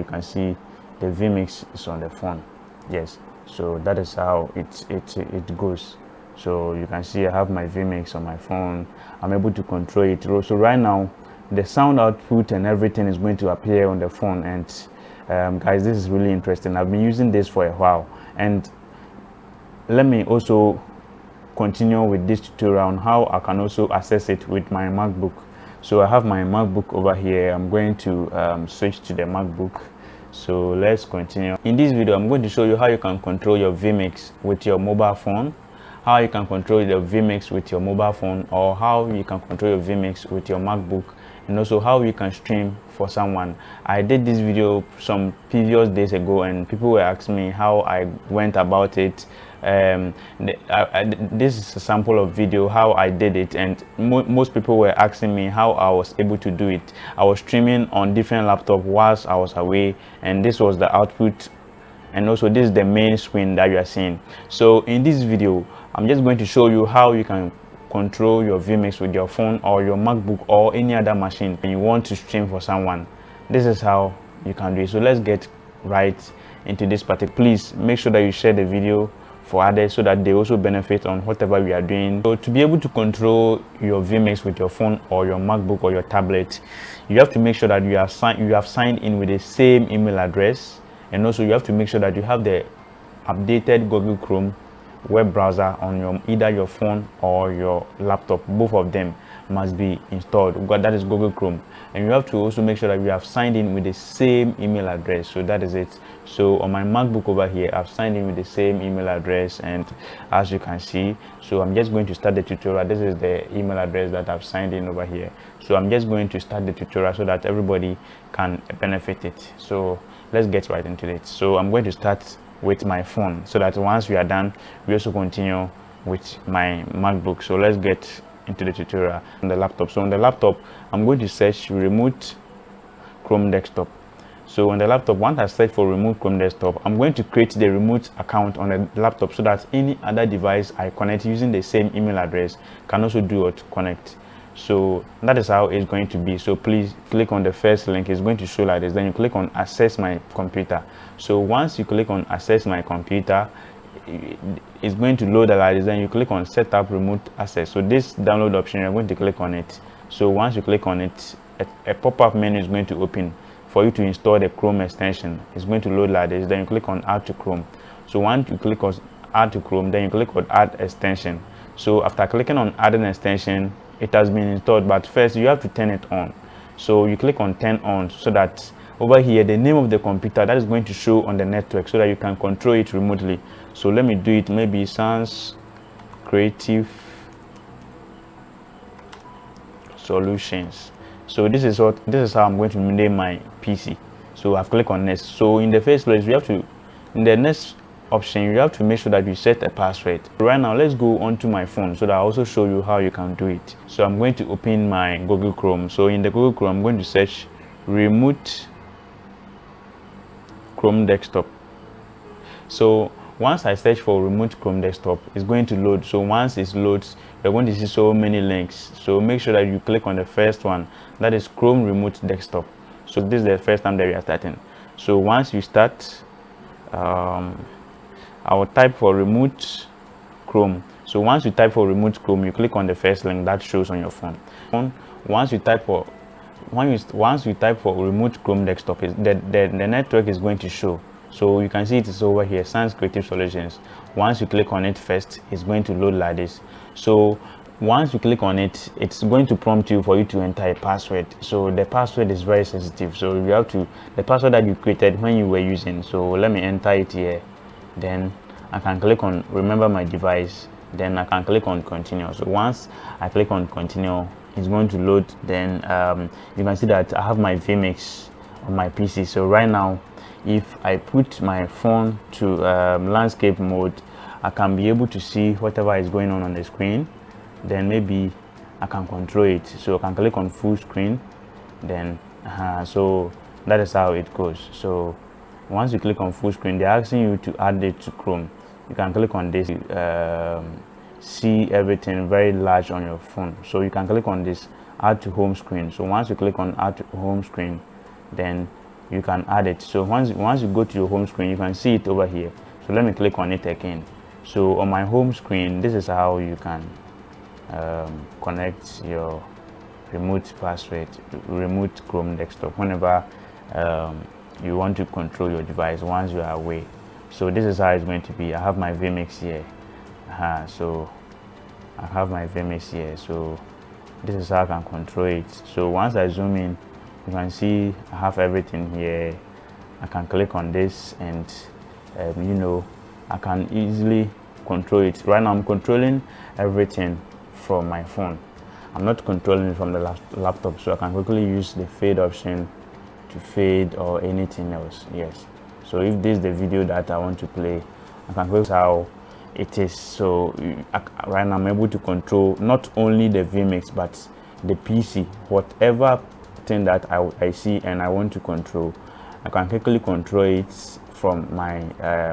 you can see the vMix is on the phone. Yes, so that is how it goes. So you can see I have my vMix on my phone. I'm able to control it. So right now the sound output and everything is going to appear on the phone. And guys, this is really interesting. I've been using this for a while, and let me also continue with this tutorial on how I can also access it with my MacBook. So I have my MacBook over here. I'm going to switch to the MacBook. So let's continue. In this video, I'm going to show you how you can control your vMix with your mobile phone, how you can control your vMix with your mobile phone, or how you can control your vMix with your MacBook, and also how you can stream for someone. I did this video some previous days ago, and people were asking me how I went about it. This is a sample of video how I did it, and most people were asking me how I was able to do it. I was streaming on different laptops whilst I was away, and this was the output, and also this is the main screen that you are seeing. So in this video, I'm just going to show you how you can control your vMix with your phone or your MacBook or any other machine and you want to stream for someone. This is how you can do it. So let's get right into this particular. Please make sure that you share the video for others so that they also benefit on whatever we are doing. So to be able to control your vMix with your phone or your MacBook or your tablet, you have to make sure that you have signed in with the same email address, and also you have to make sure that you have the updated Google Chrome web browser on either your phone or your laptop. Both of them must be installed. That is Google Chrome. And you have to also make sure that you have signed in with the same email address. So that is it. So on my MacBook over here, I've signed in with the same email address, and as you can see, so I'm just going to start the tutorial. This is the email address that I've signed in over here. So I'm just going to start the tutorial so that everybody can benefit it. So let's get right into it. So I'm going to start with my phone, so that once we are done, we also continue with my MacBook. So let's get into the tutorial on the laptop. So on the laptop, I'm going to search remote Chrome desktop. So on the laptop, once I search for remote Chrome desktop, I'm going to create the remote account on the laptop so that any other device I connect using the same email address can also do it, connect. So that is how it's going to be. So please click on the first link. It's going to show like this. Then you click on access my computer. So once you click on access my computer, it's going to load like this. Then you click on set up remote access. So this download option, you're going to click on it. So once you click on it, a pop-up menu is going to open for you to install the Chrome extension. It's going to load like this. Then you click on add to Chrome. So once you click on add to Chrome, then you click on add extension. So after clicking on add an extension, it has been installed, but first you have to turn it on. So you click on turn on, so that over here the name of the computer that is going to show on the network, so that you can control it remotely. So let me do it, maybe Sans Creative Solutions. So this is how I'm going to name my PC. So I've clicked on next. So in the first place, you have to, in the next option, you have to make sure that you set a password. Right now, let's go onto my phone so that I'll also show you how you can do it. So I'm going to open my Google Chrome. So in the Google Chrome, I'm going to search remote Chrome desktop. So once I search for remote Chrome desktop, it's going to load. So once it loads, you're going to see so many links. So make sure that you click on the first one, that is Chrome remote desktop. So this is the first time that we are starting. So once you start, I will type for remote Chrome. So once you type for remote Chrome, you click on the first link that shows on your phone. Once you type for remote Chrome desktop, the network is going to show. So you can see it is over here, Sans Creative Solutions. Once you click on it first, it's going to load like this. So once you click on it, it's going to prompt you for you to enter a password. So the password is very sensitive, so you have to, the password that you created when you were using. So let me enter it here. Then I can click on remember my device, then I can click on continue. So once I click on continue, it's going to load. Then you can see that I have my vMix on my PC. So right now, if I put my phone to landscape mode, I can be able to see whatever is going on the screen. Then maybe I can control it. So I can click on full screen. Then so that is how it goes. So once you click on full screen, they're asking you to add it to Chrome. You can click on this, see everything very large on your phone. So you can click on this, add to home screen. So once you click on add to home screen, then you can add it. So once you go to your home screen, you can see it over here. So let me click on it again. So on my home screen, this is how you can connect your remote password, remote Chrome desktop whenever you want to control your device once you are away. So this is how it's going to be. I have my vMix here. So I have my vMix here. So this is how I can control it. So once I zoom in, you can see I have everything here. I can click on this and you know, I can easily control it. Right now I'm controlling everything from my phone. I'm not controlling it from the laptop, so I can quickly use the fade option to fade or anything else. Yes, so if this is the video that I want to play, I can quickly how it is. So right now I'm able to control not only the vMix but the PC. Whatever thing that I see and I want to control, I can quickly control it from my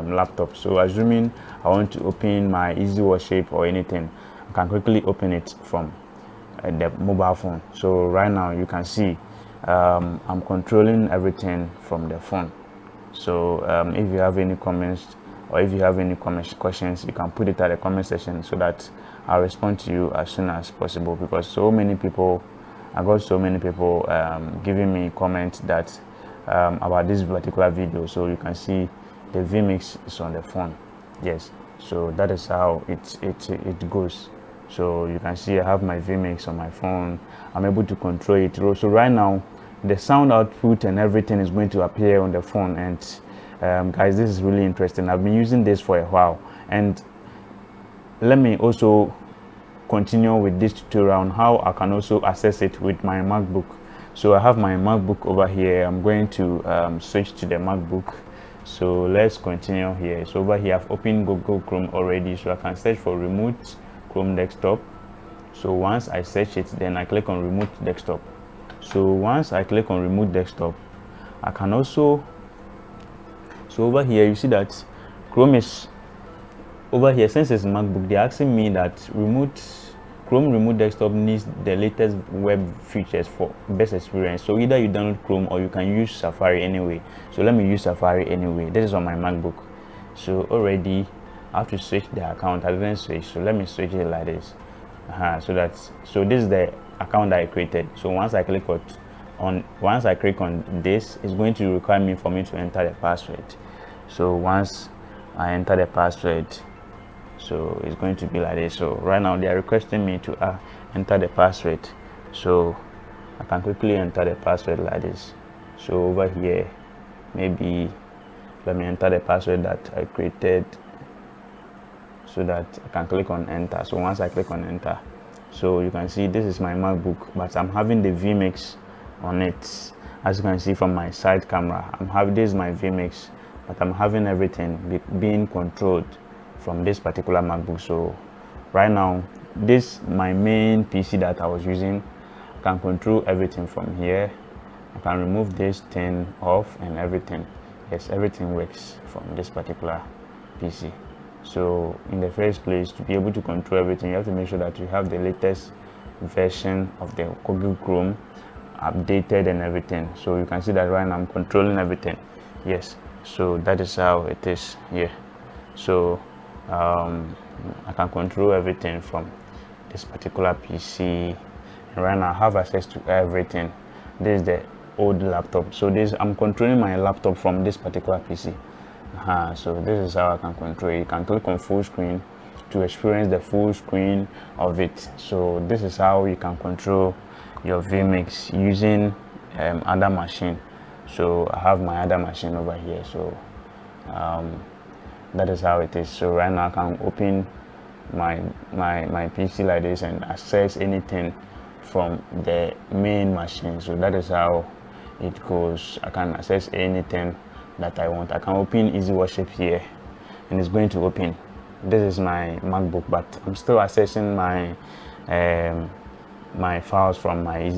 laptop. So assuming I want to open my easy worship or anything, I can quickly open it from the mobile phone. So right now you can see I'm controlling everything from the phone. So if you have any comments or if you have any questions, you can put it at the comment section so that I'll respond to you as soon as possible, because so many people, I got so many people giving me comments that about this particular video. So you can see the vMix is on the phone. Yes, so that is how it goes. So you can see I have my vMix on my phone. I'm able to control it. So right now the sound output and everything is going to appear on the phone. And guys, this is really interesting. I've been using this for a while, and let me also continue with this tutorial on how I can also access it with my MacBook. So I have my MacBook over here. I'm going to switch to the MacBook. So let's continue here. So over here I've opened Google Chrome already, so I can search for remote Chrome desktop. So once I search it, then I click on remote desktop. So once I click on remote desktop, I can also, so over here you see that Chrome is over here. Since it's MacBook, they're asking me that Chrome remote desktop needs the latest web features for best experience. So either you download Chrome or you can use Safari anyway. So let me use Safari anyway. This is on my MacBook. So already I have to switch the account. I didn't switch, so let me switch it like this. So this is the account that I created. So once I click on this, it's going to require me to enter the password. So once I enter the password, so it's going to be like this. So right now they are requesting me to enter the password. So I can quickly enter the password like this. So over here, maybe let me enter the password that I created, so that I can click on enter. So once I click on enter, so you can see this is my MacBook, but I'm having the vMix on it. As you can see from my side camera, this is my vMix, but I'm having everything being controlled from this particular MacBook. So right now, this my main PC that I was using. I can control everything from here. I can remove this thing off and everything. Yes, everything works from this particular PC. So in the first place, to be able to control everything, you have to make sure that you have the latest version of the Google Chrome updated and everything. So you can see that right now I'm controlling everything. Yes, so that is how it is here. So I can control everything from this particular PC, and right now I have access to everything. This is the old laptop, so I'm controlling my laptop from this particular PC. So this is how I can control it. You can click on full screen to experience the full screen of it. So this is how you can control your vMix using other machine. So I have my other machine over here. So that is how it is. So right now I can open my PC like this and access anything from the main machine. So that is how it goes. I can access anything that I want. I can open easy worship here and it's going to open. This is my MacBook, but I'm still accessing my my files from my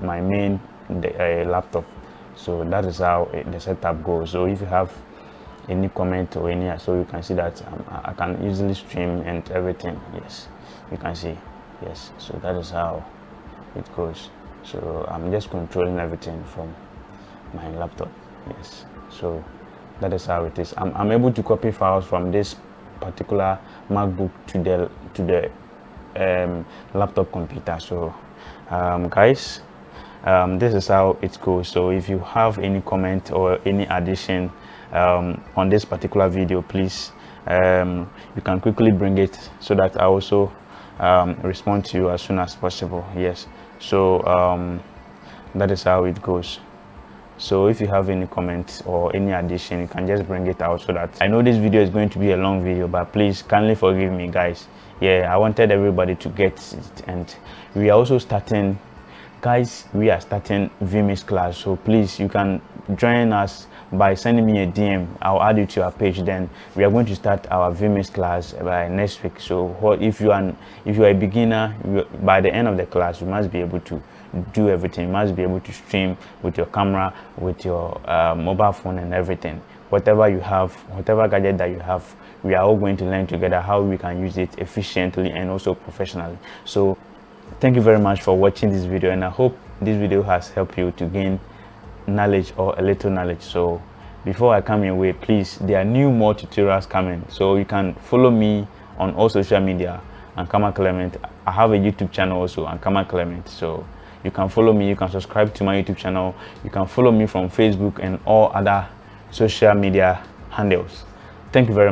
my main laptop. So that is how the setup goes. So if you have any comment or any, so you can see that I can easily stream and everything. Yes, you can see. Yes, so that is how it goes. So I'm just controlling everything from my laptop. Yes, so that is how it is. I'm able to copy files from this particular MacBook to the laptop computer. So guys, this is how it goes. So if you have any comment or any addition on this particular video, please you can quickly bring it so that I also respond to you as soon as possible. Yes, so that is how it goes. So if you have any comments or any addition, you can just bring it out, so that I know this video is going to be a long video, but please kindly forgive me, guys. Yeah, I wanted everybody to get it, and we are also starting, guys, we are starting vMix class. So please, you can join us by sending me a DM. I'll add you to our page. Then we are going to start our vMix class by next week. So if you are a beginner, by the end of the class, you must be able to do everything. You must be able to stream with your camera, with your mobile phone and everything. Whatever you have, whatever gadget that you have, we are all going to learn together how we can use it efficiently and also professionally. So thank you very much for watching this video, and I hope this video has helped you to gain knowledge or a little knowledge. So before I come your way, please, there are more tutorials coming, so you can follow me on all social media, Ankamah Clement. I have a YouTube channel also, Ankamah Clement, so you can follow me, you can subscribe to my YouTube channel, you can follow me from Facebook and all other social media handles. Thank you very much.